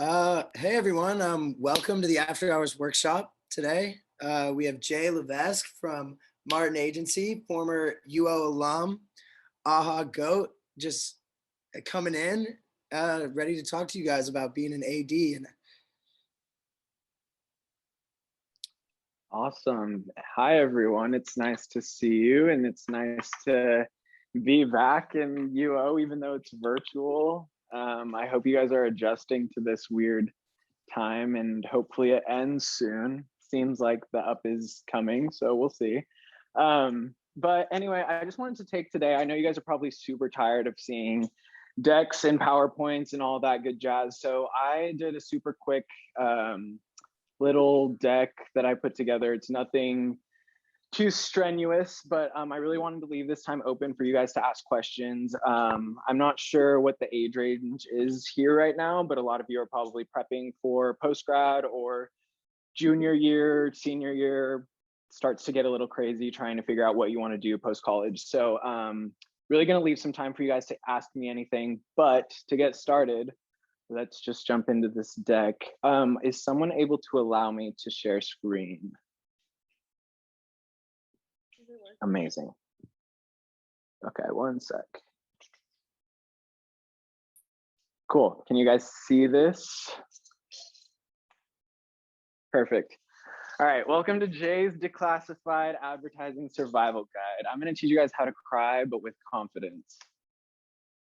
Hey everyone, welcome to the After Hours Workshop today. We have Jay Levesque from Martin Agency, former UO alum, AHA GOAT, just coming in, ready to talk to you guys about being an AD. And Awesome. Hi, everyone. It's nice to see you, and it's nice to be back in UO, even though it's virtual. I hope you guys are adjusting to this weird time, and hopefully it ends soon. Seems like the up is coming, so we'll see. But anyway, I just wanted to take today, I know you guys are probably super tired of seeing decks and PowerPoints and all that good jazz. So I did a super quick little deck that I put together. It's nothing too strenuous, but I really wanted to leave this time open for you guys to ask questions. I'm not sure what the age range is here right now, but a lot of you are probably prepping for post-grad or junior year, senior year. Starts to get a little crazy trying to figure out what you want to do post-college. So really going to leave some time for you guys to ask me anything, but to get started, let's just jump into this deck. Is someone able to allow me to share screen? Amazing. Okay, one sec. Cool. Can you guys see this? Perfect. All right, welcome to Jay's Declassified Advertising Survival Guide. I'm going to teach you guys how to cry, but with confidence.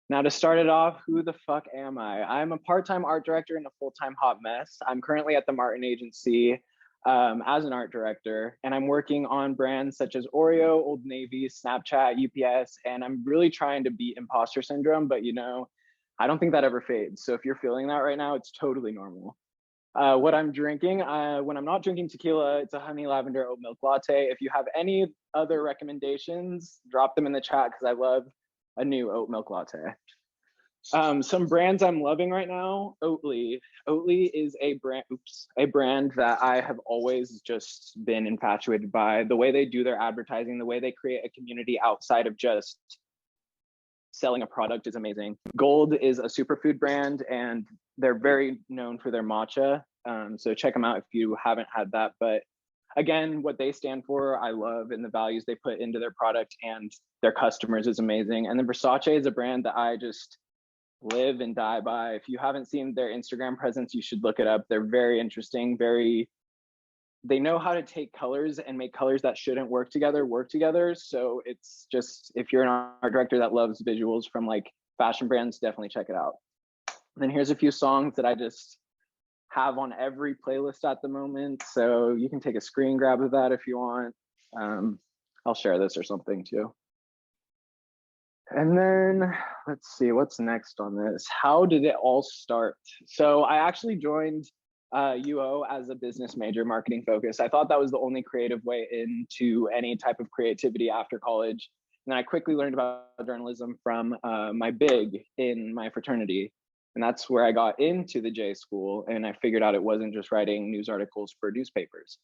Now, to start it off, who the fuck am I? I'm a part-time art director and a full-time hot mess. I'm currently at the Martin Agency as an art director, and I'm working on brands such as Oreo, Old Navy, Snapchat, UPS, and I'm really trying to beat imposter syndrome, but you know, I don't think that ever fades. So if you're feeling that right now, it's totally normal. What I'm drinking, when I'm not drinking tequila, it's a honey lavender oat milk latte. If you have any other recommendations, drop them in the chat because I love a new oat milk latte. Some brands I'm loving right now, Oatly. Oatly is a brand that I have always just been infatuated by. The way they do their advertising, the way they create a community outside of just selling a product is amazing. Gold is a superfood brand and they're very known for their matcha. So check them out if you haven't had that. But again, what they stand for, I love, and the values they put into their product and their customers is amazing. And then Versace is a brand that I just live and die by. If you haven't seen their Instagram presence, you should look it up. They're very interesting, they know how to take colors and make colors that shouldn't work together. So it's just, if you're an art director that loves visuals from like fashion brands, definitely check it out. And then here's a few songs that I just have on every playlist at the moment. So you can take a screen grab of that if you want. I'll share this or something too. And then let's see, what's next on this? How did it all start? So I actually joined UO as a business major, marketing focus. I thought that was the only creative way into any type of creativity after college. And then I quickly learned about journalism from my big in my fraternity. And that's where I got into the J school. And I figured out it wasn't just writing news articles for newspapers.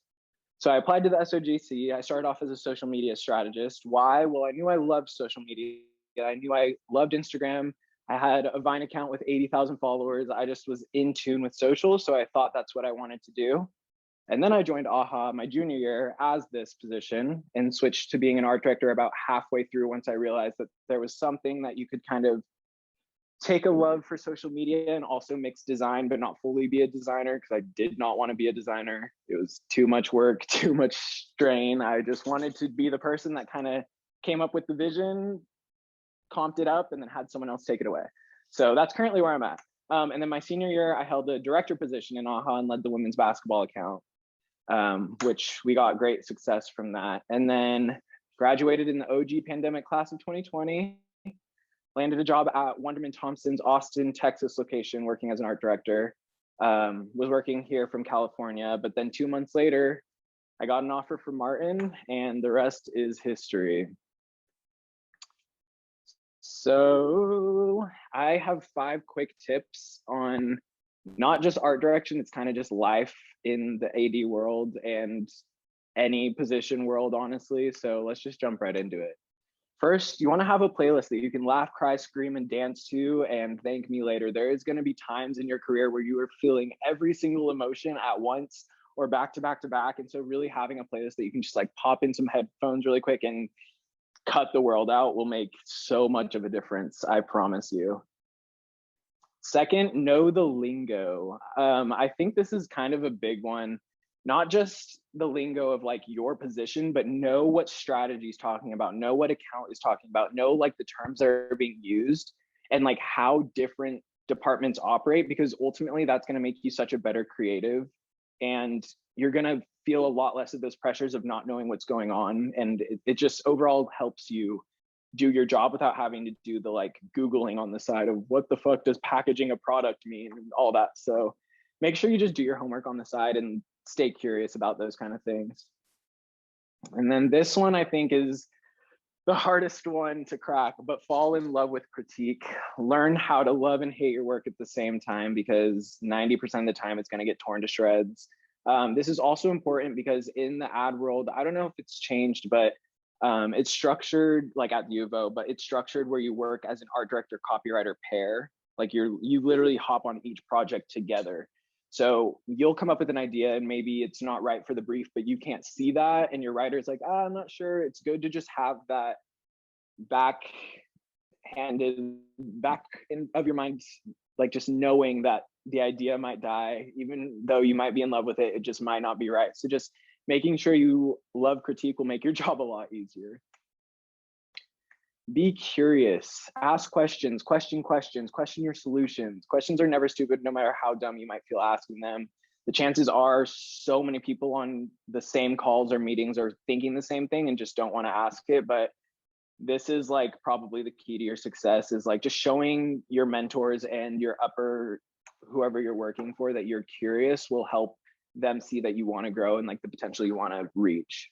So I applied to the SOGC. I started off as a social media strategist. Why? Well, I knew I loved social media. I knew I loved Instagram. I had a Vine account with 80,000 followers. I just was in tune with social. So I thought that's what I wanted to do. And then I joined AHA my junior year as this position and switched to being an art director about halfway through once I realized that there was something that you could kind of take a love for social media and also mix design, but not fully be a designer, because I did not want to be a designer. It was too much work, too much strain. I just wanted to be the person that kind of came up with the vision, comped it up, and then had someone else take it away. So that's currently where I'm at. And then my senior year, I held a director position in AHA and led the women's basketball account, which we got great success from that. And then graduated in the OG pandemic class of 2020. Landed a job at Wunderman Thompson's Austin, Texas location, working as an art director. Was working here from California, but then 2 months later, I got an offer from Martin, and the rest is history. So I have 5 quick tips on not just art direction, it's kind of just life in the AD world and any position world, honestly. So let's just jump right into it. First, you want to have a playlist that you can laugh, cry, scream, and dance to and thank me later. There is going to be times in your career where you are feeling every single emotion at once or back to back to back. And so really having a playlist that you can just like pop in some headphones really quick and cut the world out will make so much of a difference, I promise you. Second, know the lingo. I think this is kind of a big one, not just the lingo of like your position, but know what strategy is talking about, know what account is talking about, know like the terms that are being used and like how different departments operate, because ultimately that's going to make you such a better creative and you're going to feel a lot less of those pressures of not knowing what's going on. And it just overall helps you do your job without having to do the like Googling on the side of what the fuck does packaging a product mean and all that. So make sure you just do your homework on the side and stay curious about those kind of things. And then this one I think is the hardest one to crack, but fall in love with critique. Learn how to love and hate your work at the same time, because 90% of the time it's going to get torn to shreds. This is also important because in the ad world, I don't know if it's changed, but it's structured like at the U of O, but it's structured where you work as an art director copywriter pair. Like you literally hop on each project together. So you'll come up with an idea and maybe it's not right for the brief, but you can't see that. And your writer's like, I'm not sure. It's good to just have that back of your mind, like just knowing that the idea might die, even though you might be in love with it, it just might not be right. So just making sure you love critique will make your job a lot easier. Be curious, ask questions, question your solutions. Questions are never stupid, no matter how dumb you might feel asking them. The chances are so many people on the same calls or meetings are thinking the same thing and just don't want to ask it. But this is like probably the key to your success, is like just showing your mentors and your whoever you're working for that you're curious will help them see that you want to grow and like the potential you want to reach.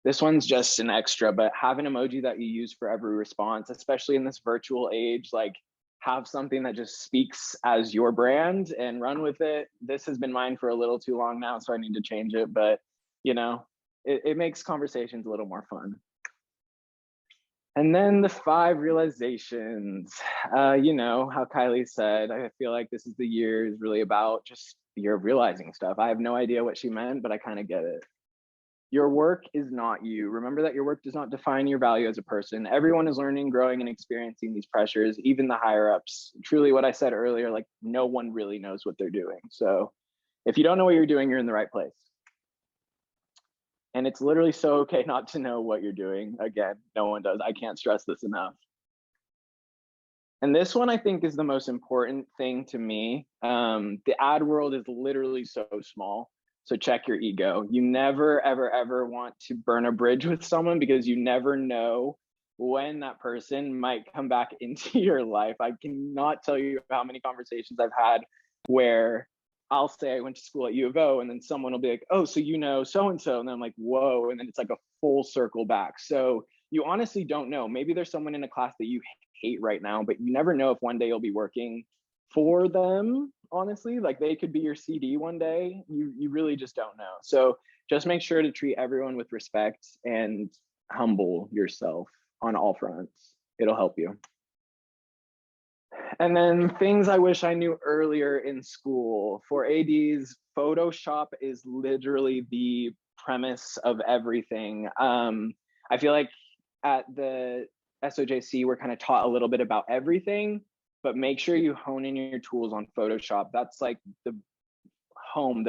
This one's just an extra, but have an emoji that you use for every response, especially in this virtual age. Like have something that just speaks as your brand and run with it. This has been mine for a little too long now, so I need to change it, but you know, it makes conversations a little more fun. And then the 5 realizations. You know how Kylie said, I feel like this is the year is really about just you're realizing stuff. I have no idea what she meant, but I kind of get it. Your work is not you. Remember that your work does not define your value as a person. Everyone is learning, growing, and experiencing these pressures, even the higher ups. Truly what I said earlier, like no one really knows what they're doing. So if you don't know what you're doing, you're in the right place. And it's literally so okay not to know what you're doing. Again, no one does. I can't stress this enough. And this one I think is the most important thing to me. The ad world is literally so small. So check your ego. You never, ever, ever want to burn a bridge with someone, because you never know when that person might come back into your life. I cannot tell you how many conversations I've had where I'll say I went to school at U of O, and then someone will be like, oh, so you know so-and-so. And then I'm like, whoa. And then it's like a full circle back. So you honestly don't know. Maybe there's someone in a class that you hate right now, but you never know if one day you'll be working for them. Honestly, like they could be your CD one day. You really just don't know. So just make sure to treat everyone with respect and humble yourself on all fronts. It'll help you. And then things I wish I knew earlier in school. For ADs, Photoshop is literally the premise of everything. I feel like at the SOJC, we're kind of taught a little bit about everything, but make sure you hone in your tools on Photoshop. That's like the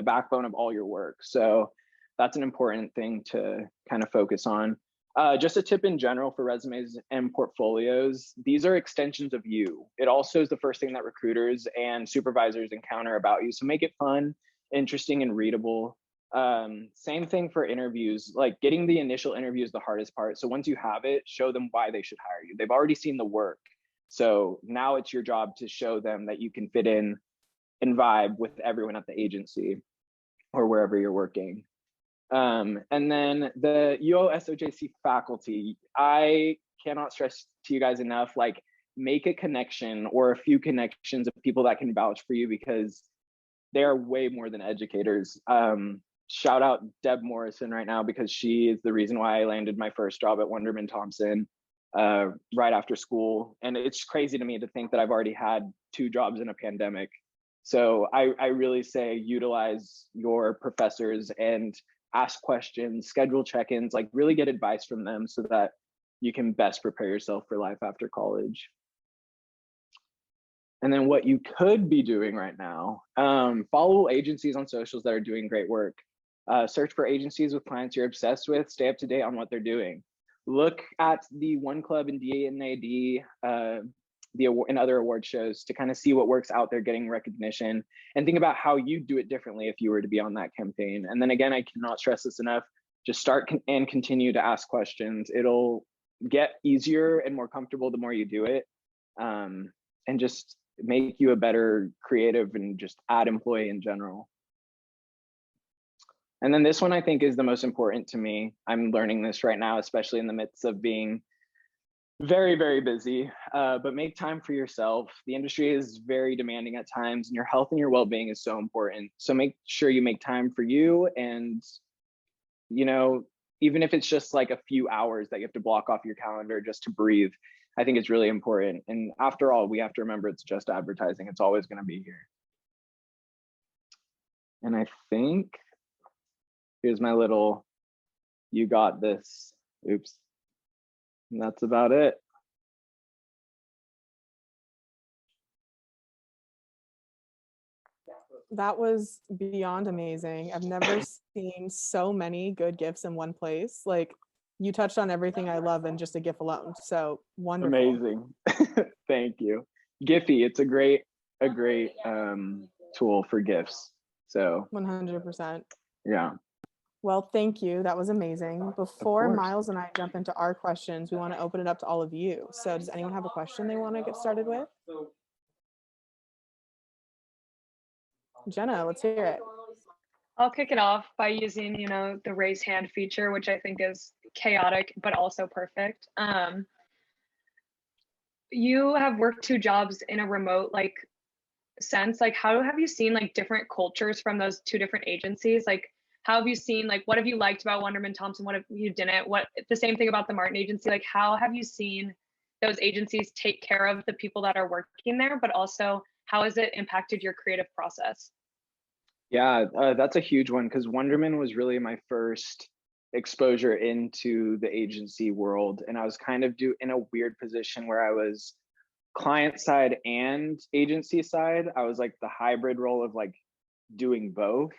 backbone of all your work. So that's an important thing to kind of focus on. Just a tip in general for resumes and portfolios, these are extensions of you. It also is the first thing that recruiters and supervisors encounter about you. So make it fun, interesting, and readable. Same thing for interviews. Like getting the initial interview is the hardest part. So once you have it, show them why they should hire you. They've already seen the work. So now it's your job to show them that you can fit in and vibe with everyone at the agency or wherever you're working. And then the UO SOJC faculty, I cannot stress to you guys enough, like make a connection or a few connections of people that can vouch for you, because they are way more than educators. shout out Deb Morrison right now, because she is the reason why I landed my first job at Wunderman Thompson right after school. And it's crazy to me to think that I've already had 2 jobs in a pandemic. So I really say utilize your professors and ask questions, schedule check-ins, like really get advice from them so that you can best prepare yourself for life after college. And then what you could be doing right now, follow agencies on socials that are doing great work. Search for agencies with clients you're obsessed with, stay up to date on what they're doing. Look at the One Club and DNAD and other award shows to kind of see what works out there getting recognition, and think about how you do it differently if you were to be on that campaign. And then again, I cannot stress this enough, just start and continue to ask questions. It'll get easier and more comfortable the more you do it, and just make you a better creative and just ad employee in general. And then this one I think is the most important to me. I'm learning this right now, especially in the midst of being very, very busy, but make time for yourself. The industry is very demanding at times, and your health and your well-being is so important. So make sure you make time for you, and even if it's just like a few hours that you have to block off your calendar just to breathe, I think it's really important. And after all, we have to remember it's just advertising. It's always going to be here. And I think here's my little, you got this, oops. And that's about it. That was beyond amazing. I've never seen so many good gifts in one place. Like, you touched on everything I love in just a GIF alone. So wonderful. Amazing. Thank you. Giphy, it's a great tool for GIFs. So 100%. yeah. Well, thank you. That was amazing. Before Miles and I jump into our questions, we want to open it up to all of you. So does anyone have a question they want to get started with? Jenna, let's hear it. I'll kick it off by using, the raise hand feature, which I think is chaotic, but also perfect. You have worked 2 jobs in a remote sense. How have you seen different cultures from those 2 different agencies? How have you seen, what have you liked about Wunderman Thompson? What have you didn't? The same thing about the Martin agency, how have you seen those agencies take care of the people that are working there, but also how has it impacted your creative process? Yeah, that's a huge one, because Wunderman was really my first exposure into the agency world. And I was kind of in a weird position where I was client side and agency side. I was like the hybrid role of doing both.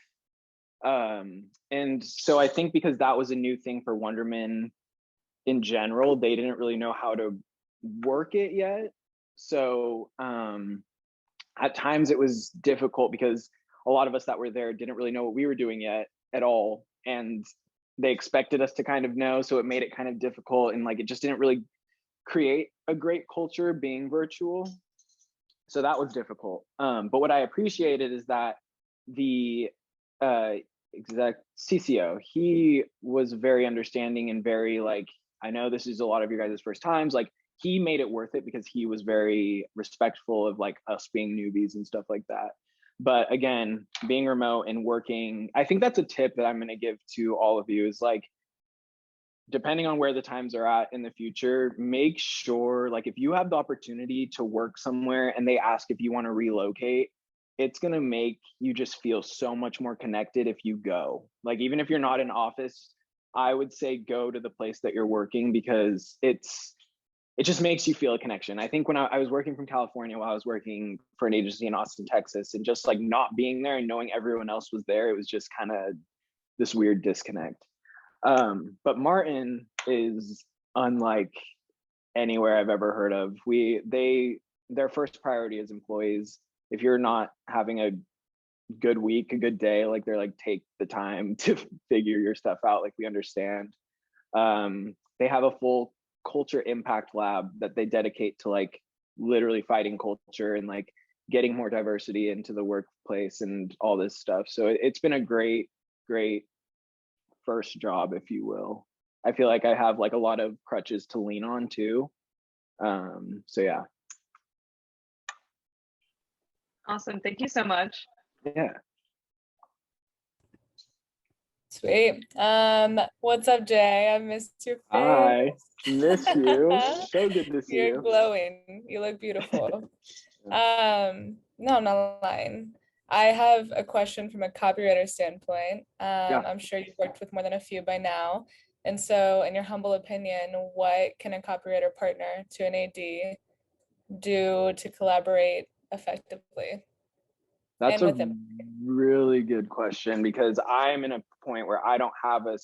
And so I think because that was a new thing for Wunderman in general, they didn't really know how to work it yet. So at times it was difficult because a lot of us that were there didn't really know what we were doing yet at all. And they expected us to kind of know. So it made it kind of difficult. And it just didn't really create a great culture being virtual. So that was difficult. But what I appreciated is that the exec CCO, he was very understanding and very I know this is a lot of you guys' first times. He made it worth it because he was very respectful of us being newbies and stuff like that. But again, being remote and working, I think that's a tip that I'm going to give to all of you is depending on where the times are at in the future, make sure if you have the opportunity to work somewhere and they ask if you want to relocate, it's going to make you just feel so much more connected if you go. Even if you're not in office, I would say go to the place that you're working, because it just makes you feel a connection. I think when I was working from California while I was working for an agency in Austin, Texas, and just not being there and knowing everyone else was there, it was just kind of this weird disconnect. But Martin is unlike anywhere I've ever heard of. Their first priority is employees. If you're not having a good week, a good day, they're take the time to figure your stuff out. We understand. They have a full culture impact lab that they dedicate to literally fighting culture and getting more diversity into the workplace and all this stuff. So it's been a great first job, if you will. I feel like I have a lot of crutches to lean on too. So yeah. Awesome. Thank you so much. Yeah. Sweet. What's up, Jay? I missed your face. I miss you. So good to see You're you. glowing. You look beautiful. No, I'm not lying. I have a question from a copywriter standpoint. Yeah. I'm sure you've worked with more than a few by now. And so, in your humble opinion, what can a copywriter partner to an AD do to collaborate effectively? That's And a with them? really good question because I'm in a point where I don't have a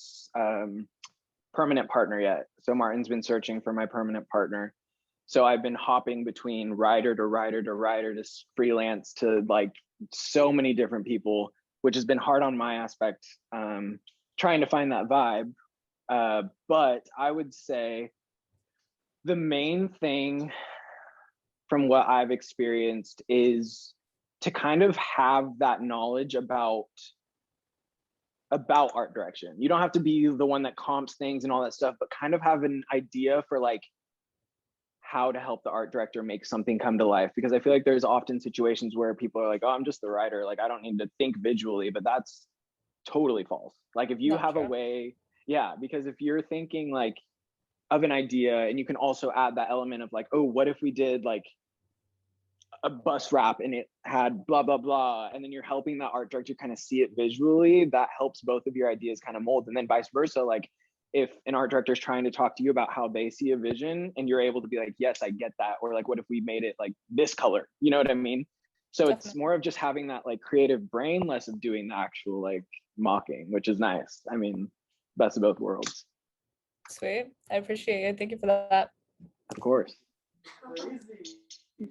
permanent partner yet. So Martin's been searching for my permanent partner. So I've been hopping between writer to writer to writer to freelance to like so many different people, which has been hard on my aspect, trying to find that vibe. But I would say the main thing from what I've experienced is to kind of have that knowledge about art direction. You don't have to be the one that comps things and all that stuff, but kind of have an idea for like how to help the art director make something come to life. Because I feel like there's often situations where people are like, oh, I'm just the writer, like I don't need to think visually, but that's totally false. Like if you Not have a true. way, yeah, because if you're thinking like of an idea and you can also add that element of like, oh, what if we did like a bus wrap and it had blah blah blah, and then you're helping that art director kind of see it visually, that helps both of your ideas kind of mold. And then vice versa, like if an art director is trying to talk to you about how they see a vision and you're able to be like, yes, I get that, or like what if we made it like this color, you know what I mean? So it's Definitely. more of just having that like creative brain, less of doing the actual like mocking, which is nice. I mean, best of both worlds. Sweet. I appreciate it. Thank you for that. Of course.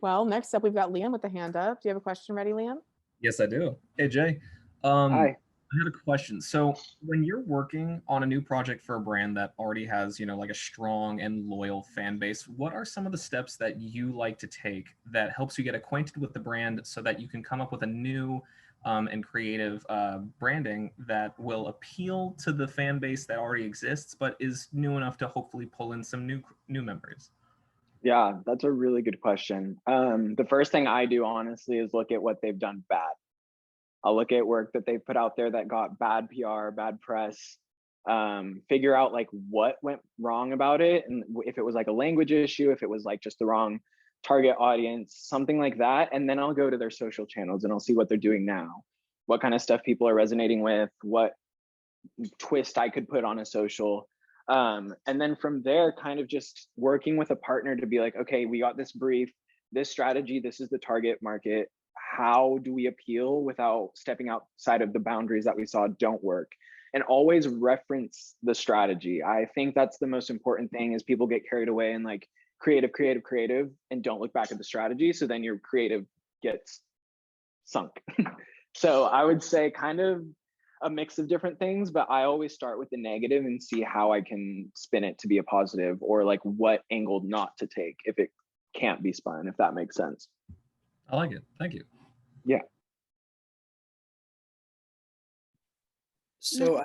Well, next up, we've got Liam with the hand up. Do you have a question ready, Liam? Yes, I do. Hey, Jay. I Hi. had a question. So when you're working on a new project for a brand that already has, like a strong and loyal fan base, what are some of the steps that you like to take that helps you get acquainted with the brand so that you can come up with a new and creative branding that will appeal to the fan base that already exists, but is new enough to hopefully pull in some new members? Yeah, that's a really good question. The first thing I do, honestly, is look at what they've done bad. I'll look at work that they've put out there that got bad PR, bad press, figure out like what went wrong about it. And if it was like a language issue, if it was like just the wrong target audience, something like that. And then I'll go to their social channels and I'll see what they're doing now, what kind of stuff people are resonating with, what twist I could put on a social. And then from there, kind of just working with a partner to be like, okay, we got this brief, this strategy, this is the target market. How do we appeal without stepping outside of the boundaries that we saw don't work? And always reference the strategy. I think that's the most important thing is people get carried away and like creative, and don't look back at the strategy. So then your creative gets sunk. So I would say kind of a mix of different things, but I always start with the negative and see how I can spin it to be a positive, or like what angle not to take if it can't be spun, if that makes sense. I like it. Thank you. Yeah. So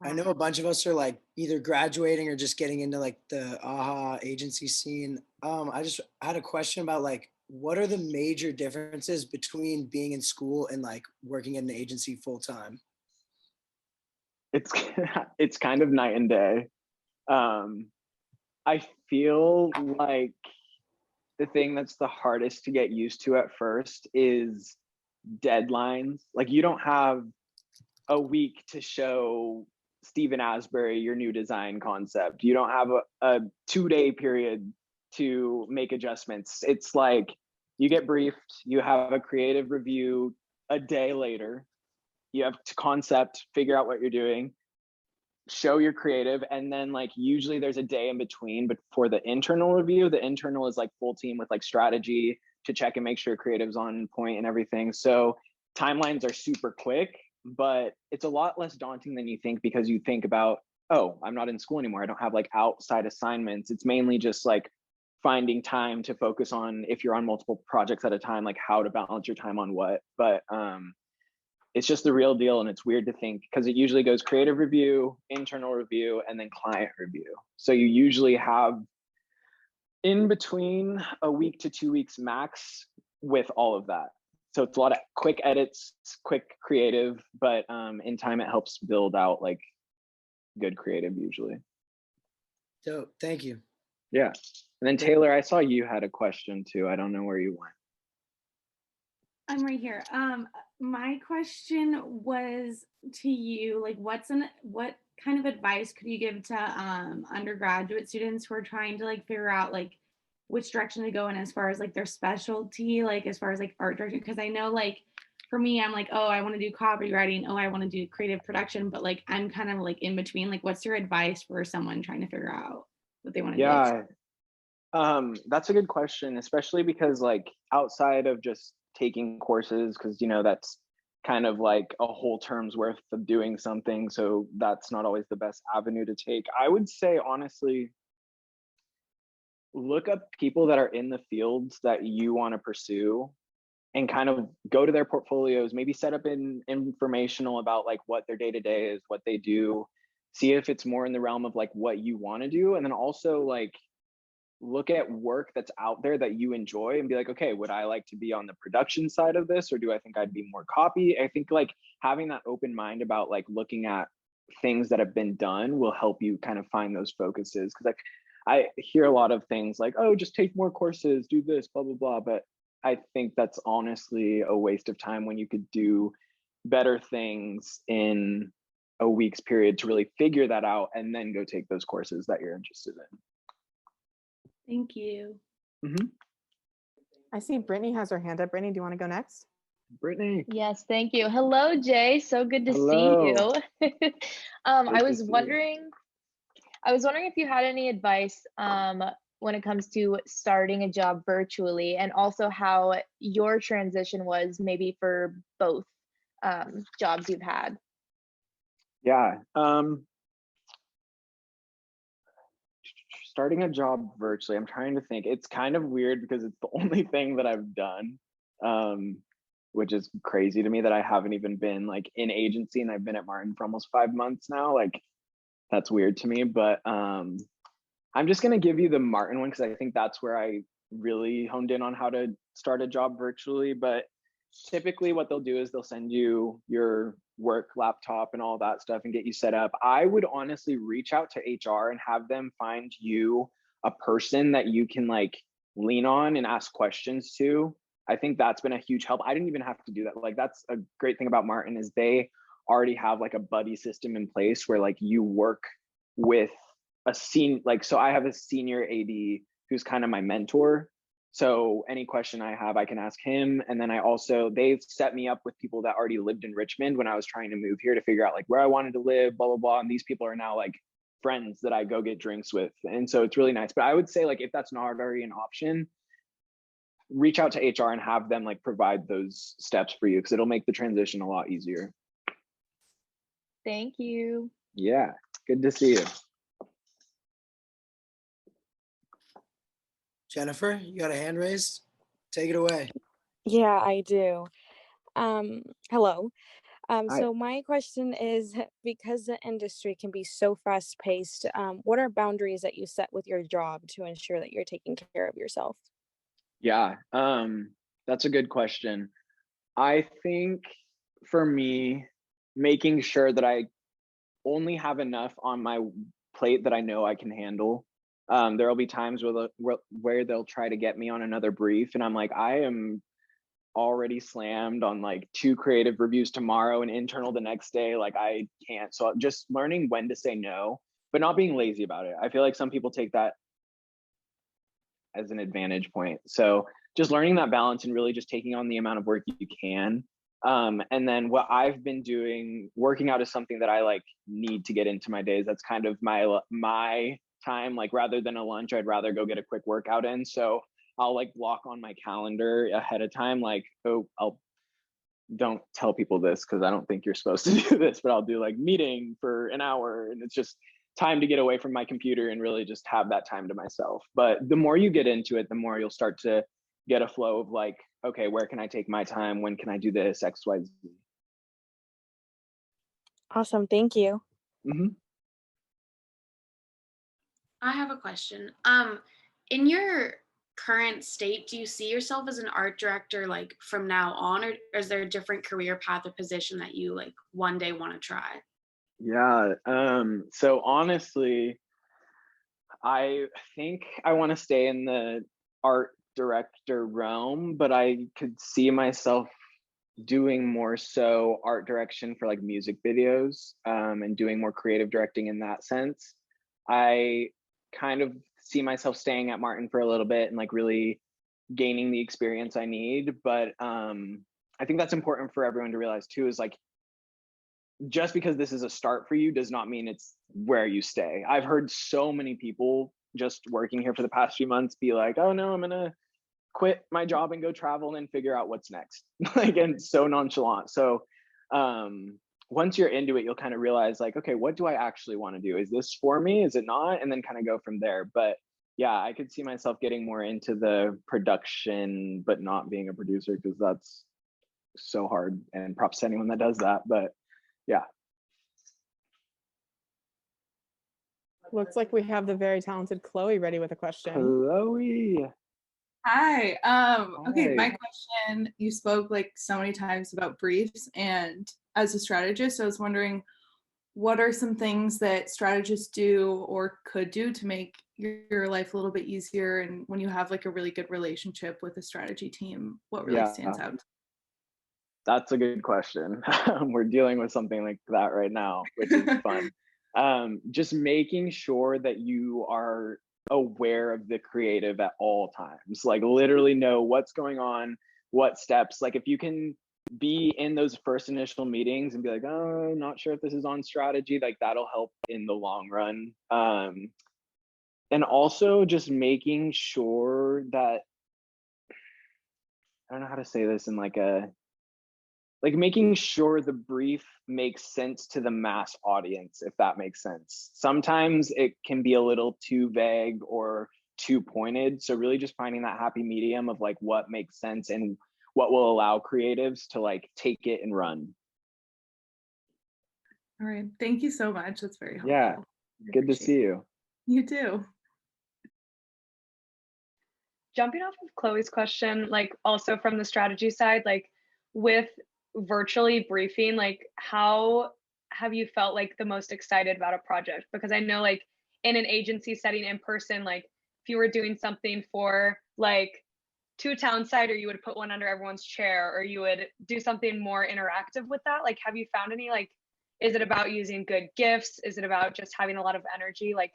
I know a bunch of us are like either graduating or just getting into like the AHA agency scene. I just had a question about like, what are the major differences between being in school and like working in an agency full time? It's kind of night and day. I feel like the thing that's the hardest to get used to at first is deadlines. Like you don't have a week to show Stephen Asbury your new design concept. You don't have a 2-day period to make adjustments. It's like you get briefed, you have a creative review a day later, you have to concept, figure out what you're doing, show your creative, and then like usually there's a day in between. But for the internal review, the internal is like full team with like strategy to check and make sure creative's on point and everything. So timelines are super quick, but it's a lot less daunting than you think, because you think about, oh, I'm not in school anymore, I don't have like outside assignments. It's mainly just like finding time to focus on, if you're on multiple projects at a time, like how to balance your time on what. But it's just the real deal. And it's weird to think, because it usually goes creative review, internal review, and then client review. So you usually have in between a week to 2 weeks max with all of that. so it's a lot of quick edits, quick creative, but in time it helps build out like good creative usually. So thank you. Yeah. And then Taylor, I saw you had a question too. I don't know where you went. I'm right here. My question was to you, like, what kind of advice could you give to undergraduate students who are trying to like figure out like which direction to go in as far as like their specialty, like as far as like art direction? Because I know like for me, I'm like, oh, I want to do copywriting, oh, I want to do creative production, but like I'm kind of like in between. Like, what's your advice for someone trying to figure out what they want to do? Yeah. That's a good question, especially because like outside of just taking courses, because you know that's kind of like a whole term's worth of doing something, so that's not always the best avenue to take. I would say honestly, look up people that are in the fields that you want to pursue and kind of go to their portfolios, maybe set up in informational about like what their day-to-day is, what they do, see if it's more in the realm of like what you want to do, and then also like look at work that's out there that you enjoy and be like, okay, would I like to be on the production side of this, or do I think I'd be more copy? I think like having that open mind about like looking at things that have been done will help you kind of find those focuses. Because like I hear a lot of things like, oh, just take more courses, do this, blah, blah, blah. But I think that's honestly a waste of time when you could do better things in a week's period to really figure that out and then go take those courses that you're interested in. Thank you. Mm-hmm. I see Brittany has her hand up. Brittany, do you want to go next? Brittany. Yes, thank you. Hello, Jay. So good to Hello. see you. I was wondering if you had any advice when it comes to starting a job virtually, and also how your transition was maybe for both jobs you've had. Yeah. Starting a job virtually, I'm trying to think. It's kind of weird because it's the only thing that I've done, which is crazy to me that I haven't even been like in agency, and I've been at Martin for almost 5 months now. Like that's weird to me, but I'm just gonna give you the Martin one because I think that's where I really honed in on how to start a job virtually. But typically what they'll do is they'll send you your work laptop and all that stuff and get you set up. I would honestly reach out to HR and have them find you a person that you can like lean on and ask questions to. I think that's been a huge help. I didn't even have to do that. Like that's a great thing about Martin is they already have like a buddy system in place where like you work with a like, so I have a senior AD who's kind of my mentor. So any question I have, I can ask him. And then they've set me up with people that already lived in Richmond when I was trying to move here to figure out like where I wanted to live, blah, blah, blah. And these people are now like friends that I go get drinks with. And so it's really nice. But I would say like, if that's not already an option, reach out to HR and have them like provide those steps for you because it'll make the transition a lot easier. Thank you. Yeah, good to see you. Jennifer, you got a hand raised? Take it away. Yeah, I do. Hello. Hi. So my question is, because the industry can be so fast paced, what are boundaries that you set with your job to ensure that you're taking care of yourself? Yeah, that's a good question. I think for me, making sure that I only have enough on my plate that I know I can handle. There will be times where they'll try to get me on another brief, and I'm like, I am already slammed on like 2 creative reviews tomorrow and internal the next day. Like I can't. So just learning when to say no, but not being lazy about it. I feel like some people take that as an advantage point. So just learning that balance and really just taking on the amount of work you can. And then what I've been doing, working out is something that I like need to get into my days. That's kind of my time. Like rather than a lunch, I'd rather go get a quick workout in. So I'll like block on my calendar ahead of time. Like, don't tell people this because I don't think you're supposed to do this, but I'll do like meeting for an hour, and it's just time to get away from my computer and really just have that time to myself. But the more you get into it, the more you'll start to get a flow of like, okay, where can I take my time? When can I do this? X, Y, Z. Awesome. Thank you. Mm-hmm. I have a question. In your current state, do you see yourself as an art director like from now on, or is there a different career path or position that you like one day want to try? Yeah. So honestly, I think I want to stay in the art director realm, but I could see myself doing more so art direction for like music videos, and doing more creative directing in that sense. I kind of see myself staying at Martin for a little bit and like really gaining the experience I need. But I think that's important for everyone to realize too, is like, just because this is a start for you does not mean it's where you stay. I've heard so many people just working here for the past few months be like, oh no, I'm gonna quit my job and go travel and then figure out what's next. Like, and so nonchalant. So once you're into it, you'll kind of realize like, okay, what do I actually want to do? Is this for me? Is it not? And then kind of go from there. But yeah, I could see myself getting more into the production, but not being a producer, because that's so hard, and props to anyone that does that. But yeah. Looks like we have the very talented Chloe ready with a question. Chloe. Hi. Okay, my Hi. question, you spoke like so many times about briefs, and as a strategist, I was wondering, what are some things that strategists do or could do to make your life a little bit easier? And when you have like a really good relationship with a strategy team, what really Yeah. stands out? That's a good question. We're dealing with something like that right now, which is fun. Just making sure that you are aware of the creative at all times, like literally know what's going on, what steps. Like if you can be in those first initial meetings and be like, oh, not sure if this is on strategy, like that'll help in the long run. And also just making sure that, I don't know how to say this in like making sure the brief makes sense to the mass audience, if that makes sense. Sometimes it can be a little too vague or too pointed. So really just finding that happy medium of like what makes sense and what will allow creatives to like take it and run. All right, thank you so much. That's very helpful. Yeah, good to see you. You too. Jumping off of Chloe's question, like also from the strategy side, like with virtually briefing, like how have you felt like the most excited about a project? Because I know like in an agency setting in person, like if you were doing something for like two townside, or you would put one under everyone's chair, or you would do something more interactive with that, like have you found any, like is it about using good gifts? Is it about just having a lot of energy? Like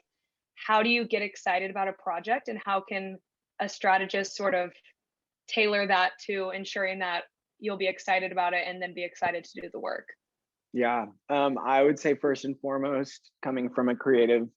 how do you get excited about a project, and how can a strategist sort of tailor that to ensuring that you'll be excited about it and then be excited to do the work? Yeah, I would say first and foremost, coming from a creative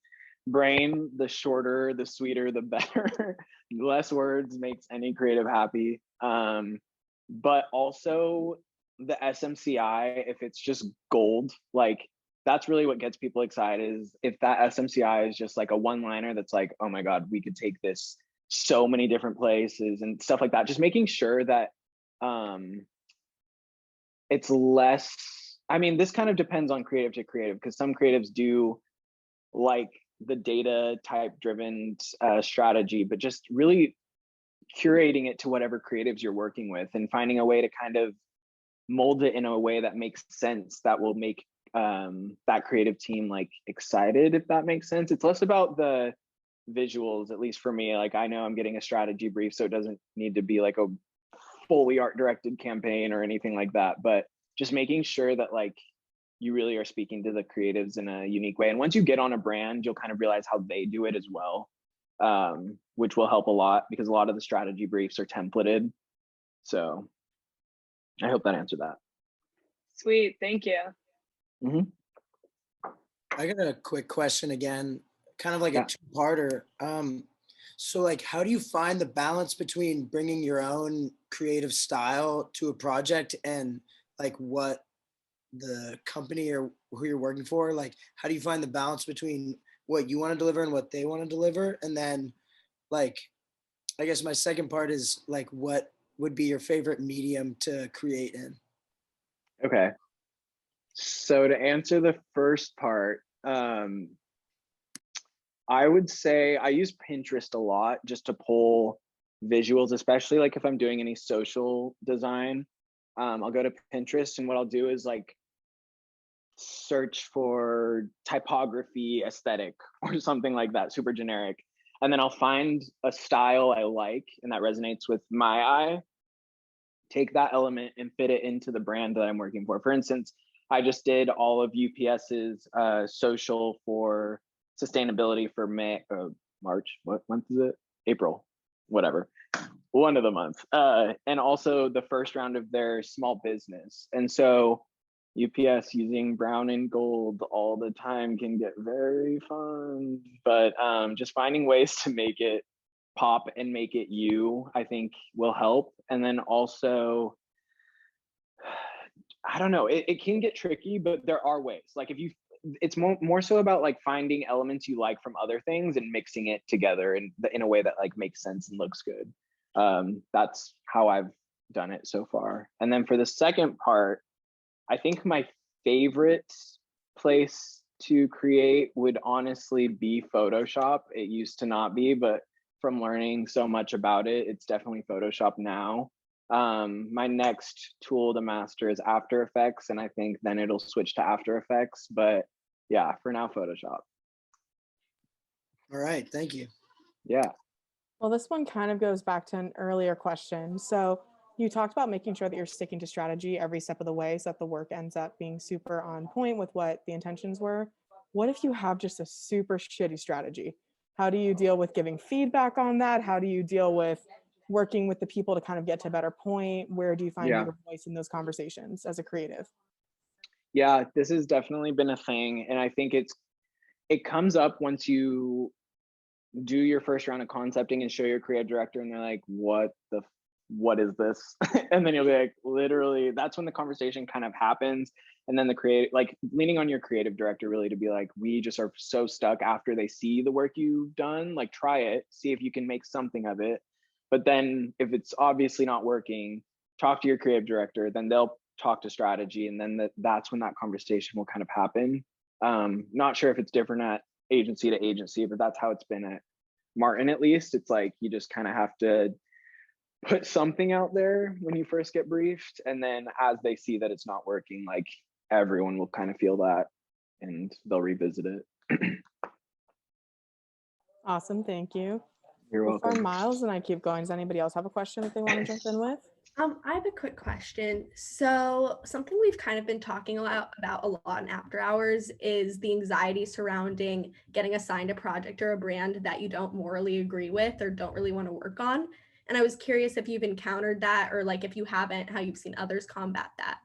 brain, the shorter, the sweeter, the better. Less words makes any creative happy. But also the SMCI, if it's just gold, like that's really what gets people excited, is if that SMCI is just like a one-liner that's like, oh my God, we could take this so many different places and stuff like that. Just making sure that it's less, I mean, this kind of depends on creative to creative, because some creatives do like the data type driven strategy, but just really curating it to whatever creatives you're working with and finding a way to kind of mold it in a way that makes sense, that will make that creative team like excited, if that makes sense. It's less about the visuals, at least for me. Like I know I'm getting a strategy brief, so it doesn't need to be like a fully art directed campaign or anything like that, but just making sure that like you really are speaking to the creatives in a unique way. And once you get on a brand, you'll kind of realize how they do it as well, which will help a lot, because a lot of the strategy briefs are templated. So I hope that answered that. Sweet, thank you. I got a quick question again, kind of like Yeah. a two-parter. So like, how do you find the balance between bringing your own creative style to a project and like what the company or who you're working for, like, how do you find the balance between what you want to deliver and what they want to deliver? And then like, I guess my second part is like, what would be your favorite medium to create in? Okay. So to answer the first part, I would say I use Pinterest a lot just to pull visuals, especially like if I'm doing any social design. I'll go to Pinterest, and what I'll do is like search for typography aesthetic or something like that, super generic. And then I'll find a style I like and that resonates with my eye, take that element and fit it into the brand that I'm working for. For instance, I just did all of UPS's social for sustainability for March. What month is it? April, whatever. One of the months. And also the first round of their small business. And so UPS using brown and gold all the time can get very fun, but just finding ways to make it pop and make it you, I think will help. And then also, I don't know, it can get tricky, but there are ways. Like if you, it's more so about like finding elements you like from other things and mixing it together in a way that like makes sense and looks good. That's how I've done it so far. And then for the second part, I think my favorite place to create would honestly be Photoshop. It used to not be, but from learning so much about it, it's definitely Photoshop now. My next tool to master is After Effects, and I think then it'll switch to After Effects. But yeah, for now, Photoshop. All right, thank you. Yeah. Well, this one kind of goes back to an earlier question. So you talked about making sure that you're sticking to strategy every step of the way so that the work ends up being super on point with what the intentions were. What if you have just a super shitty strategy? How do you deal with giving feedback on that? How do you deal with working with the people to kind of get to a better point? Where do you find your voice in those conversations as a creative? Yeah, this has definitely been a thing. And I think it comes up once you do your first round of concepting and show your creative director and they're like, what is this? And then you'll be like, literally, that's when the conversation kind of happens. And then the creative, like leaning on your creative director really to be like, we just are so stuck after they see the work you've done, like try it, see if you can make something of it. But then if it's obviously not working, talk to your creative director, then they'll talk to strategy. And then that's when that conversation will kind of happen. Not sure if it's different at agency to agency, but that's how it's been at Martin, at least. It's like, you just kind of have to put something out there when you first get briefed. And then as they see that it's not working, like everyone will kind of feel that and they'll revisit it. Awesome, thank you. You're welcome. Before Miles and I keep going, does anybody else have a question that they want to jump in with? I have a quick question. So something we've kind of been talking about a lot in After Hours is the anxiety surrounding getting assigned a project or a brand that you don't morally agree with or don't really want to work on. And I was curious if you've encountered that, or like if you haven't, how you've seen others combat that.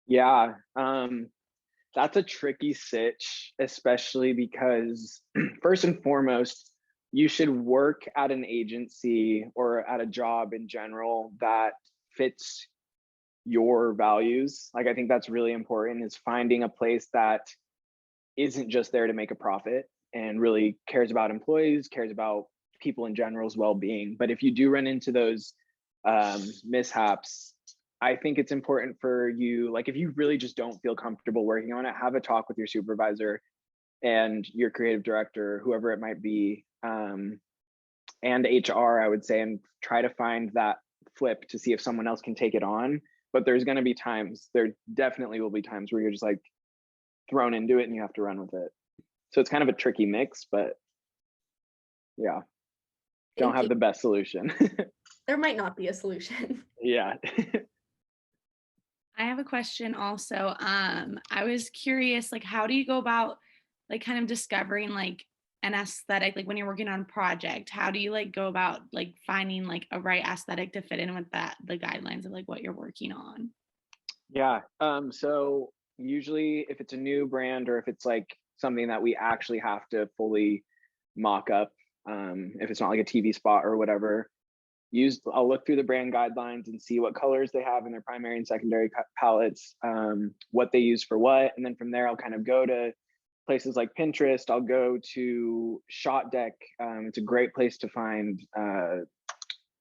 Yeah, that's a tricky sitch, especially because first and foremost, you should work at an agency or at a job in general that fits your values. Like, I think that's really important, is finding a place that isn't just there to make a profit and really cares about employees, cares about people in general's well-being. But if you do run into those mishaps, I think it's important for you, like if you really just don't feel comfortable working on it, have a talk with your supervisor and your creative director, whoever it might be, and HR, I would say, and try to find that flip to see if someone else can take it on. But there's going to be times, there definitely will be times where you're just like thrown into it and you have to run with it. So it's kind of a tricky mix, but yeah, don't have the best solution. There might not be a solution. Yeah. I have a question also. I was curious, like, how do you go about like kind of discovering like an aesthetic, like when you're working on a project, how do you like go about like finding like a right aesthetic to fit in with that, the guidelines of like what you're working on? Yeah. So usually if it's a new brand or if it's like something that we actually have to fully mock up, if it's not like a TV spot or whatever, I'll look through the brand guidelines and see what colors they have in their primary and secondary palettes, what they use for what. And then from there, I'll kind of go to places like Pinterest. I'll go to Shot Deck. It's a great place to find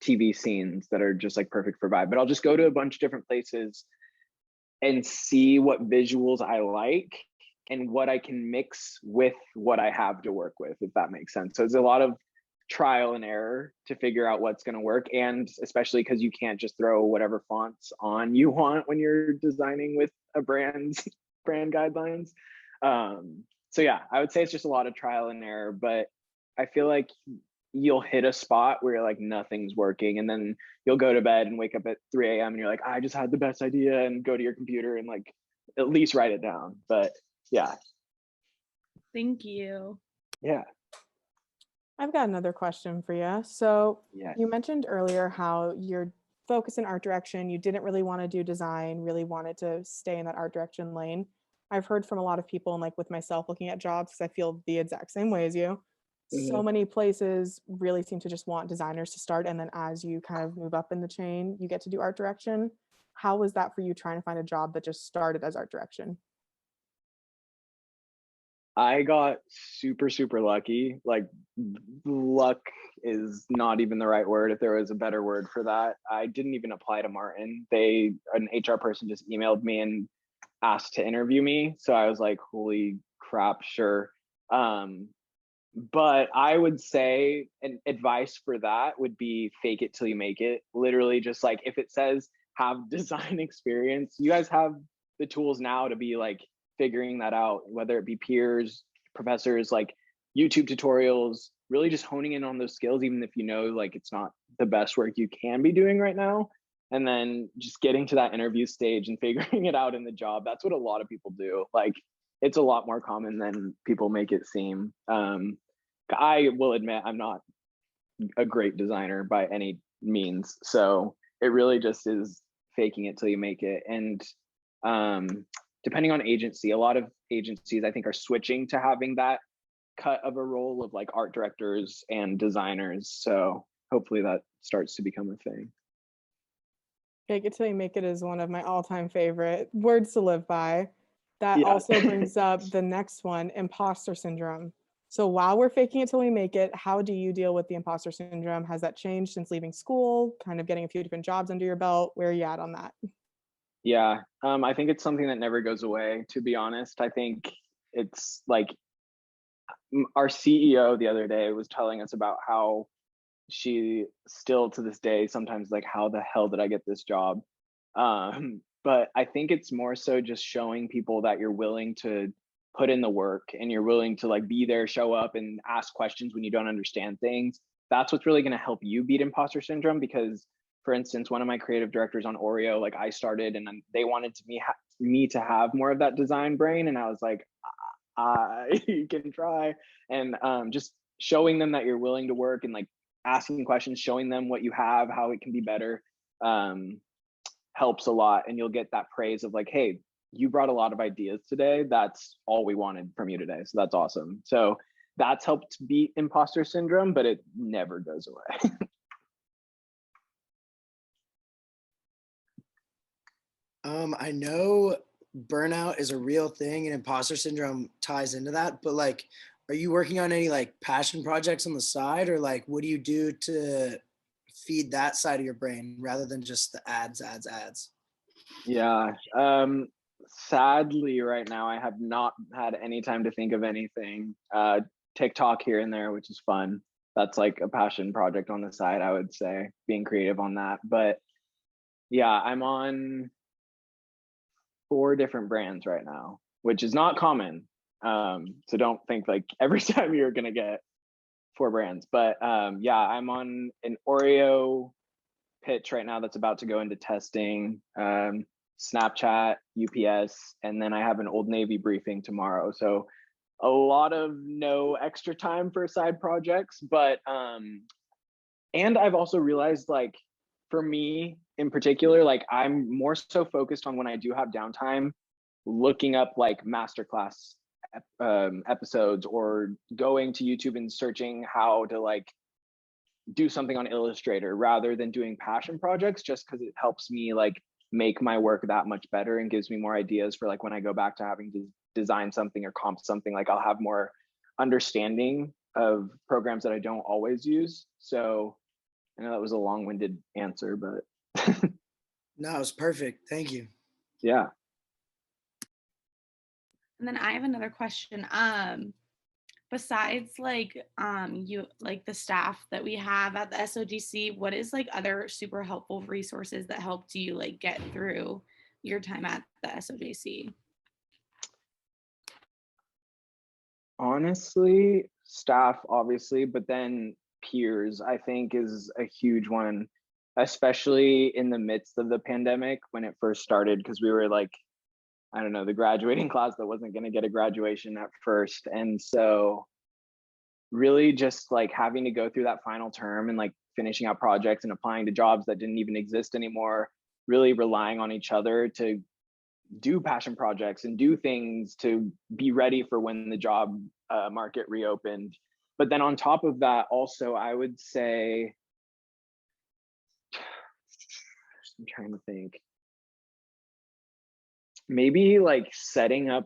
TV scenes that are just like perfect for vibe. But I'll just go to a bunch of different places and see what visuals I like and what I can mix with what I have to work with, if that makes sense. So it's a lot of trial and error to figure out what's going to work, and especially because you can't just throw whatever fonts on you want when you're designing with a brand's brand guidelines. So yeah, I would say it's just a lot of trial and error, but I feel like you'll hit a spot where you're like nothing's working, and then you'll go to bed and wake up at 3 a.m. and you're like, I just had the best idea, and go to your computer and like at least write it down. But yeah. Thank you. Yeah. I've got another question for you. So Yeah. you mentioned earlier how you're focused in art direction. You didn't really want to do design, really wanted to stay in that art direction lane. I've heard from a lot of people, and like with myself looking at jobs, because I feel the exact same way as you. So many places really seem to just want designers to start, and then as you kind of move up in the chain, you get to do art direction. How was that for you trying to find a job that just started as art direction? I got super, super lucky. Like, luck is not even the right word. If there was a better word for that, I didn't even apply to Martin. An HR person just emailed me and asked to interview me. So I was like, holy crap, sure. But I would say an advice for that would be fake it till you make it. Literally, just like if it says have design experience, you guys have the tools now to be like figuring that out, whether it be peers, professors, like YouTube tutorials, really just honing in on those skills, even if you know like it's not the best work you can be doing right now. And then just getting to that interview stage and figuring it out in the job. That's what a lot of people do. Like, it's a lot more common than people make it seem. I will admit I'm not a great designer by any means. So it really just is faking it till you make it. And depending on agency, a lot of agencies I think are switching to having that cut of a role of like art directors and designers. So hopefully that starts to become a thing. Fake it till you make it is one of my all-time favorite words to live by. That Yeah. also brings up the next one, imposter syndrome. So while we're faking it till we make it, how do you deal with the imposter syndrome? Has that changed since leaving school, kind of getting a few different jobs under your belt? Where are you at on that? Yeah, I think it's something that never goes away, to be honest. I think it's like our CEO the other day was telling us about how she still to this day sometimes like, how the hell did I get this job? But I think it's more so just showing people that you're willing to put in the work and you're willing to like be there, show up and ask questions when you don't understand things. That's what's really going to help you beat imposter syndrome. Because for instance, one of my creative directors on Oreo, like I started and they wanted me to have more of that design brain. And I was like, you can try. And just showing them that you're willing to work and like asking questions, showing them what you have, how it can be better, helps a lot. And you'll get that praise of like, hey, you brought a lot of ideas today. That's all we wanted from you today. So that's awesome. So that's helped beat imposter syndrome, but it never goes away. I know burnout is a real thing and imposter syndrome ties into that, but like, are you working on any like passion projects on the side, or like, what do you do to feed that side of your brain rather than just the ads? Yeah. Sadly, right now, I have not had any time to think of anything. TikTok here and there, which is fun. That's like a passion project on the side, I would say, being creative on that. But yeah, I'm on 4 different brands right now, which is not common. So don't think like every time you're gonna get 4 brands. But yeah, I'm on an Oreo pitch right now that's about to go into testing. Snapchat, UPS, and then I have an Old Navy briefing tomorrow. So a lot of no extra time for side projects, but and I've also realized like for me in particular, like I'm more so focused on when I do have downtime, looking up like masterclass episodes or going to YouTube and searching how to like do something on Illustrator rather than doing passion projects, just because it helps me like make my work that much better and gives me more ideas for like when I go back to having to design something or comp something, like I'll have more understanding of programs that I don't always use. So I know that was a long-winded answer, but No, it was perfect. Thank you. yeah. And then I have another question. besides like you like the staff that we have at the SOGC, what is like other super helpful resources that helped you like get through your time at the SOGC? Honestly, staff, obviously, but then peers, I think, is a huge one, especially in the midst of the pandemic when it first started, because we were like, I don't know, the graduating class that wasn't going to get a graduation at first. And so really just like having to go through that final term and like finishing out projects and applying to jobs that didn't even exist anymore, really relying on each other to do passion projects and do things to be ready for when the job market reopened. But then on top of that, also, I would say, I'm trying to think, maybe like setting up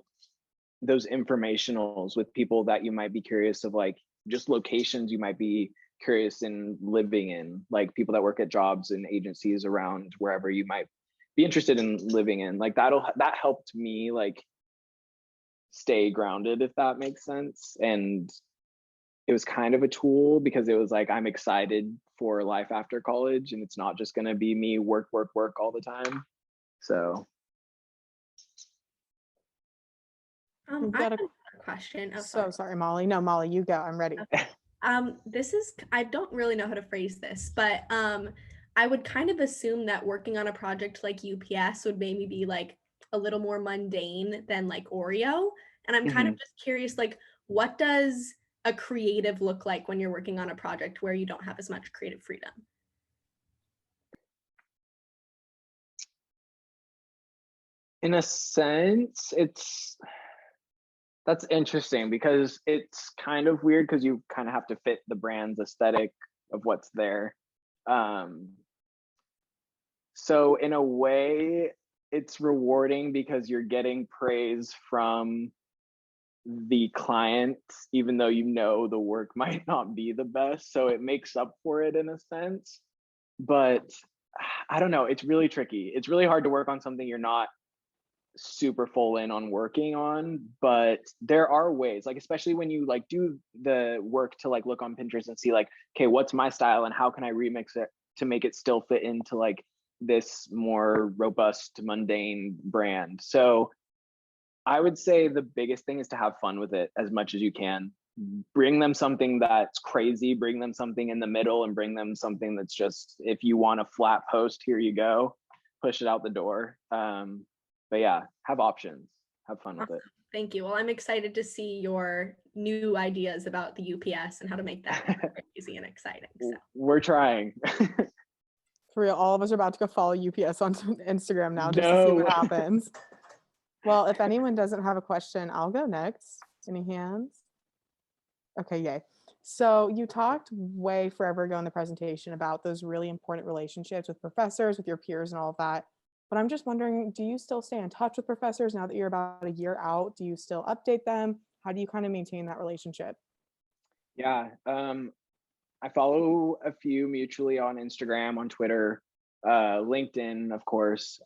those informationals with people that you might be curious of, like just locations you might be curious in living in, like people that work at jobs and agencies around wherever you might be interested in living in. Like that helped me like stay grounded, if that makes sense. And it was kind of a tool because it was like, I'm excited for life after college and it's not just going to be me work all the time. So We've I got have a- a question. Oh, So sorry, Molly. No, Molly, you go. I'm ready. This is, I don't really know how to phrase this, but I would kind of assume that working on a project like UPS would maybe be like a little more mundane than like Oreo. And I'm kind of just curious, like, what does a creative look like when you're working on a project where you don't have as much creative freedom? in a sense, that's interesting because it's kind of weird because you kind of have to fit the brand's aesthetic of what's there. So in a way, it's rewarding because you're getting praise from the client, even though you know the work might not be the best. So it makes up for it in a sense. But I don't know, it's really tricky. It's really hard to work on something you're not super full in on working on, but there are ways, like especially when you like do the work to like look on Pinterest and see like, okay, what's my style and how can I remix it to make it still fit into like this more robust mundane brand. So I would say the biggest thing is to have fun with it as much as you can. Bring them something that's crazy, bring them something in the middle, and bring them something that's just, if you want a flat post, here you go, push it out the door. But yeah, have options, have fun with it. Thank you. Well, I'm excited to see your new ideas about the UPS and how to make that crazy and exciting. So. We're trying. For real, all of us are about to go follow UPS on Instagram now just to see what happens. Well, if anyone doesn't have a question, I'll go next. Any hands? Okay, yay. So you talked way forever ago in the presentation about those really important relationships with professors, with your peers and all of that. But I'm just wondering, do you still stay in touch with professors now that you're about a year out? Do you still update them? How do you kind of maintain that relationship? Yeah, I follow a few mutually on Instagram, on Twitter, LinkedIn, of course.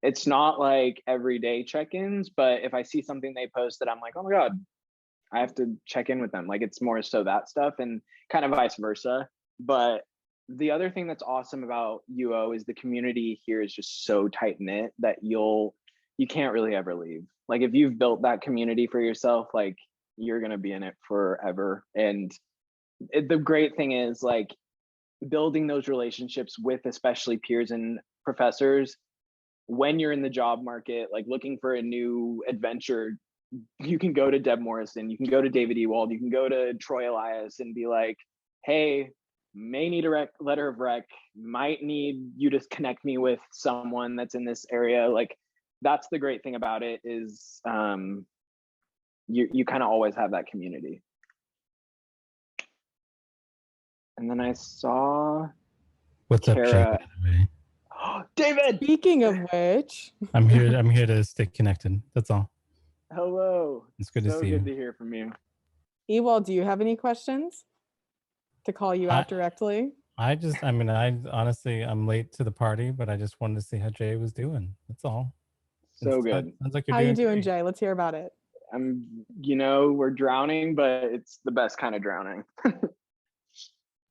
It's not like everyday check-ins, but if I see something they post that I'm like, oh my God, I have to check in with them. Like it's more so that stuff and kind of vice versa. But the other thing that's awesome about UO is the community here is just so tight knit that you can't really ever leave. Like if you've built that community for yourself, like you're going to be in it forever. And the great thing is like building those relationships with especially peers and professors when you're in the job market, like looking for a new adventure. You can go to Deb Morrison, you can go to David Ewald, you can go to Troy Elias and be like, hey, may need a letter of rec, might need you to connect me with someone that's in this area. Like that's the great thing about it is you kind of always have that community. And then I saw What's Kara. up, Jay, by the way? David! Speaking of which, I'm here to stay connected. That's all. Hello. It's good to see you. So good to hear from you. Ewald, do you have any questions to call you out directly? I honestly, I'm late to the party, but I just wanted to see how Jay was doing. That's all. So good. Sounds like you're How doing you doing, great. Jay? Let's hear about it. we're drowning, but it's the best kind of drowning.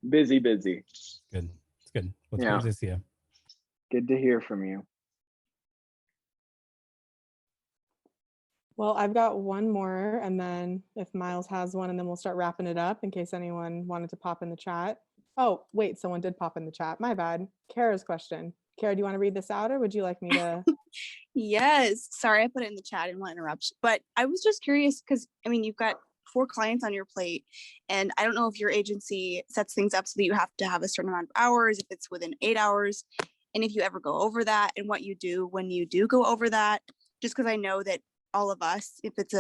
Busy. Good. It's good. Well, it's Yeah. good to see you. Good to hear from you. Well, I've got one more, and then if Miles has one, and then we'll start wrapping it up in case anyone wanted to pop in the chat. Oh, wait, someone did pop in the chat. My bad. Kara's question. Kara, do you want to read this out, or would you like me to? Yes. Sorry, I put it in the chat. I didn't want to interrupt. But I was just curious because, I mean, you've got 4 clients on your plate, and I don't know if your agency sets things up so that you have to have a certain amount of hours, if it's within 8 hours, and if you ever go over that, and what you do when you do go over that. Just because I know that all of us, if it's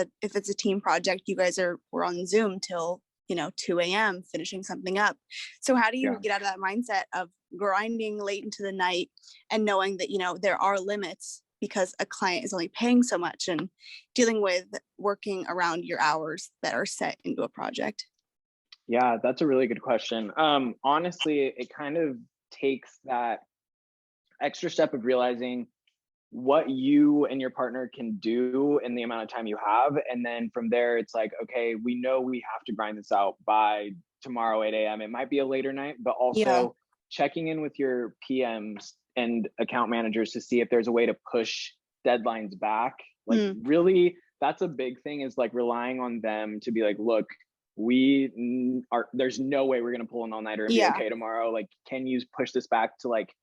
a team project, you guys we're on Zoom till 2 a.m. finishing something up. So how do you get out of that mindset of grinding late into the night and knowing that there are limits because a client is only paying so much, and dealing with working around your hours that are set into a project? Yeah, that's a really good question. Honestly, it kind of takes that extra step of realizing what you and your partner can do in the amount of time you have. And then from there, it's like, okay, we know we have to grind this out by tomorrow, 8 a.m. It might be a later night, but also checking in with your PMs and account managers to see if there's a way to push deadlines back. Like really, that's a big thing, is like relying on them to be like, look, there's no way we're going to pull an all-nighter and be okay tomorrow. Like, can you push this back to like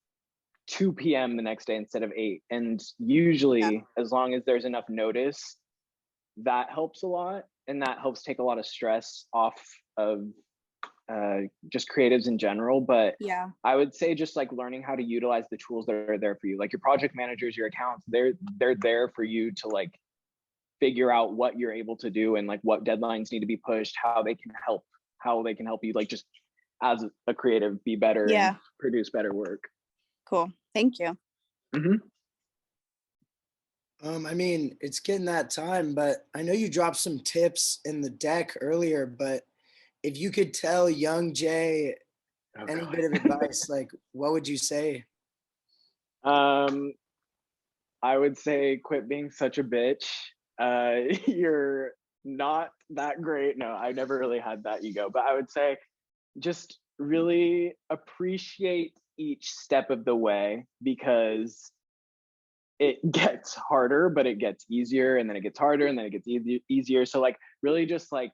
2 p.m. the next day instead of 8? And usually, as long as there's enough notice, that helps a lot, and that helps take a lot of stress off of just creatives in general. But I would say just like learning how to utilize the tools that are there for you, like your project managers, your accounts, they're there for you to like figure out what you're able to do and like what deadlines need to be pushed, how they can help you like just as a creative be better and produce better work. Cool. Thank you. I mean, it's getting that time, but I know you dropped some tips in the deck earlier, but if you could tell young Jay any bit of advice, like what would you say? I would say quit being such a bitch. You're not that great. No, I never really had that ego, but I would say just really appreciate each step of the way, because it gets harder, but it gets easier, and then it gets harder, and then it gets easier. So like really just like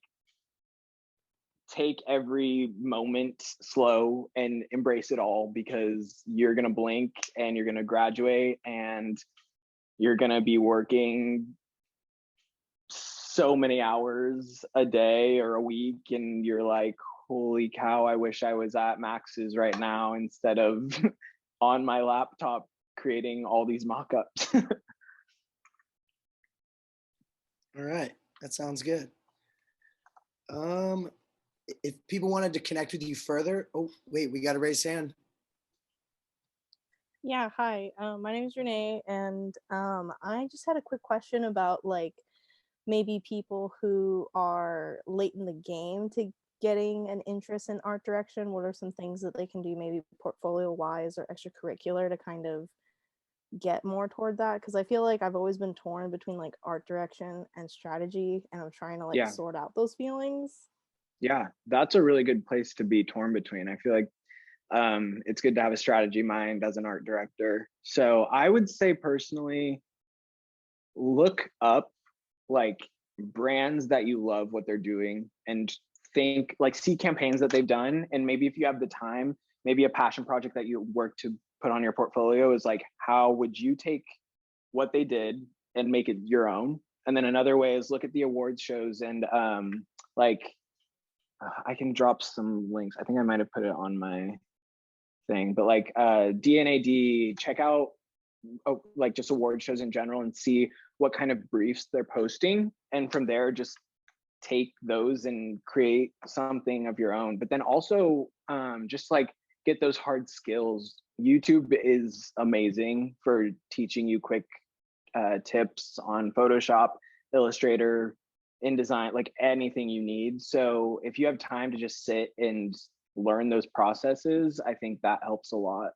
take every moment slow and embrace it all, because you're going to blink and you're going to graduate and you're going to be working so many hours a day or a week, and you're like, holy cow, I wish I was at Max's right now instead of on my laptop creating all these mock-ups. All right, that sounds good. If people wanted to connect with you further, oh wait, we got a raised hand. Yeah, hi. My name is Renee, and I just had a quick question about like maybe people who are late in the game to getting an interest in art direction. What are some things that they can do, maybe portfolio wise or extracurricular, to kind of get more toward that? Because I feel like I've always been torn between like art direction and strategy, and I'm trying to like sort out those feelings. Yeah, that's a really good place to be torn between. I feel like it's good to have a strategy mind as an art director. So I would say personally, look up like brands that you love what they're doing, and think like see campaigns that they've done, and maybe if you have the time, maybe a passion project that you work to put on your portfolio is like, how would you take what they did and make it your own? And then another way is look at the awards shows, and I can drop some links. I think I might have put it on my thing, but like DNAD, check out like just award shows in general and see what kind of briefs they're posting, and from there just take those and create something of your own. But then also just like get those hard skills. YouTube is amazing for teaching you quick tips on Photoshop, Illustrator, InDesign, like anything you need. So if you have time to just sit and learn those processes, I think that helps a lot.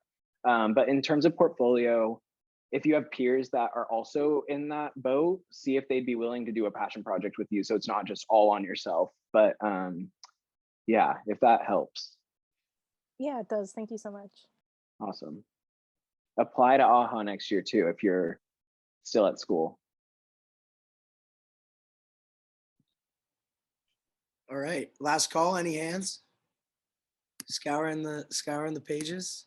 But in terms of portfolio, if you have peers that are also in that boat, see if they'd be willing to do a passion project with you. So it's not just all on yourself, but yeah, if that helps. Yeah, it does. Thank you so much. Awesome. Apply to AHA next year too, if you're still at school. All right, last call. Any hands? Scouring the pages.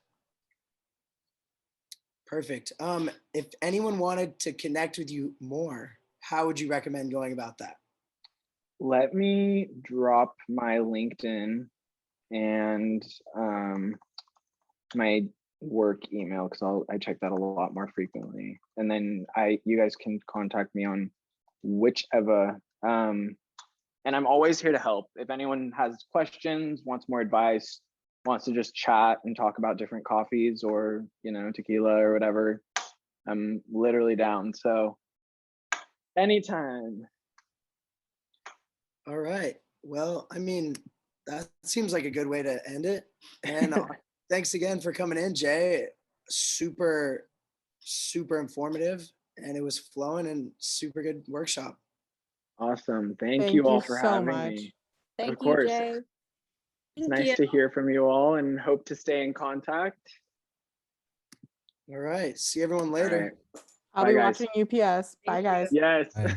Perfect. If anyone wanted to connect with you more, how would you recommend going about that? Let me drop my LinkedIn and my work email, because I check that a lot more frequently. And then you guys can contact me on whichever. And I'm always here to help. If anyone has questions, wants more advice, wants to just chat and talk about different coffees or, you know, tequila or whatever, I'm literally down. So anytime. All right. Well, I mean, that seems like a good way to end it. And thanks again for coming in, Jay. Super, super informative, and it was flowing and super good workshop. Awesome. Thank you all for having me. Thank Of you, course. Jay. It's nice to hear from you all and hope to stay in contact. All right. See everyone later. All right. I'll Bye, be guys. watching UPS. Bye, guys. Yes. Bye.